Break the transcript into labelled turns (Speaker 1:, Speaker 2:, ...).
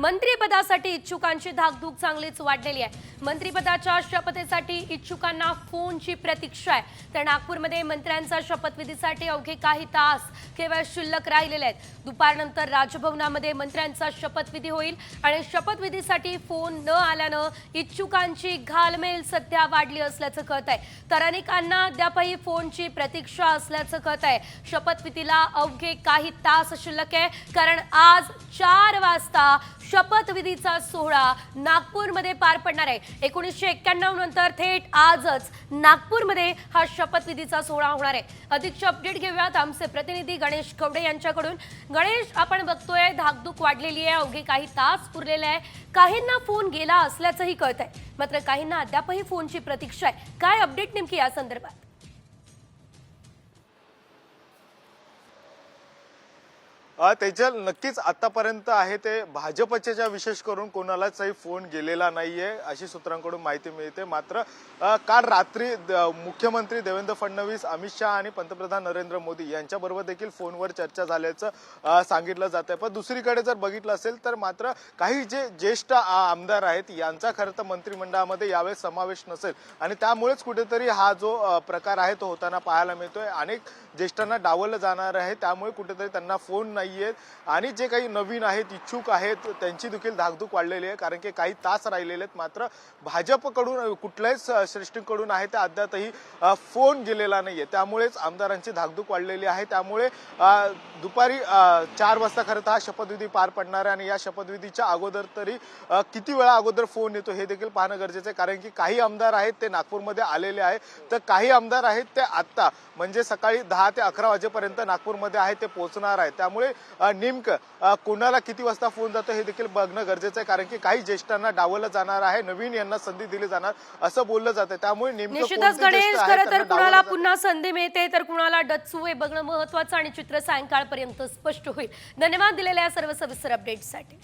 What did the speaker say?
Speaker 1: मंत्रिपदासाठी इच्छुकांची धाकधूक चांगलीच वाढलेली आहे। मंत्रिपदाच्या शपथेसाठी इच्छुकांना फोनची प्रतीक्षा आहे। तर नागपूरमध्ये मंत्र्यांचा शपथविधीसाठी अवघे काही तास केवळ शिल्लक राहिलेले आहेत। दुपारनंतर राजभवनामध्ये मंत्र्यांचा शपथविधी होईल आणि शपथविधीसाठी फोन न आल्यानं इच्छुकांची घालमेल सध्या वाढली असल्याचं कळत आहे। तर अनेकांना अद्यापही फोनची प्रतीक्षा असल्याचं कळत आहे। शपथविधीला अवघे काही तास शिल्लक आहे, कारण आज 4 वाजता शपथविधीचा सोहळा नागपूरमध्ये पार पडणार आहे। 1991 नंतर थेट आजच नागपूरमध्ये हा शपथविधीचा सोहळा होणार आहे। अधिकचे अपडेट घेऊयात आमचे प्रतिनिधी गणेश कवडे यांच्याकडून। गणेश, आपण बघतोय धाकधूक वाढलेली आहे, अवघे काही तास पुरलेले आहे। काहींना फोन गेला असल्याचंही कळत आहे, मात्र काहींना अद्यापही फोनची प्रतीक्षा आहे। काय अपडेट नेमकी या संदर्भात?
Speaker 2: तेजल, नक्कीच आतापर्यंत आहे ते भाजपचे ज्या विशेष करून कोणालाही फोन गेलेला नाहीये अशी सूत्रांकडून माहिती मिळते। मात्र काल रात्री मुख्यमंत्री देवेंद्र फडणवीस, अमित शहा आणि पंतप्रधान नरेंद्र मोदी यांच्याबरोबर देखील फोनवर चर्चा झाल्याचं सांगितलं जात आहे। पण दुसरीकडे जर बघितलं असेल तर मात्र काही जे ज्येष्ठ आमदार आहेत यांचा खरं तर मंत्रिमंडळामध्ये यावेळेस समावेश नसेल आणि त्यामुळेच कुठेतरी हा जो प्रकार आहे तो होताना पाहायला मिळतोय। अनेक ज्येष्ठांना डावललं जाणार आहे, त्यामुळे कुठेतरी त्यांना फोन नाहीयेत आणि जे काही नवीन आहेत, इच्छुक आहेत, त्यांची देखील धाकधूक वाढलेली आहे, कारण की काही तास राहिलेले आहेत। मात्र भाजपकडून कुठल्याच श्रेष्ठींकडून आहे ते अद्यापही फोन गेलेला नाहीये, त्यामुळेच आमदारांची धाकधूक वाढलेली आहे। त्यामुळे दुपारी 4 वाजता खरं तर हा शपथविधी पार पडणार आहे आणि या शपथविधीच्या अगोदर तरी किती वेळा अगोदर फोन येतो हे देखील पाहणं गरजेचं आहे, कारण की काही आमदार आहेत ते नागपूरमध्ये आलेले आहेत, तर काही आमदार आहेत ते आत्ता म्हणजे सकाळी 10 ते 11 वाजेपर्यंत नागपूरमध्ये आहे ते पोहोचणार आहे। त्यामुळे नेमकं कोणाला किती वाजता फोन जातो हे देखील बघणं गरजेचं आहे, कारण की काही ज्येष्ठांना डावललं जाणार आहे, नवीन यांना संधी दिली जाणार असं बोललं जातं। त्यामुळे
Speaker 1: निश्चितच गणेश, खरं तर कुणाला पुन्हा संधी मिळते तर कुणाला डच्चू हे बघणं महत्त्वाचं आणि चित्र सायंकाळपर्यंत स्पष्ट होईल। धन्यवाद दिलेल्या सर्व सविस्तर अपडेट्ससाठी।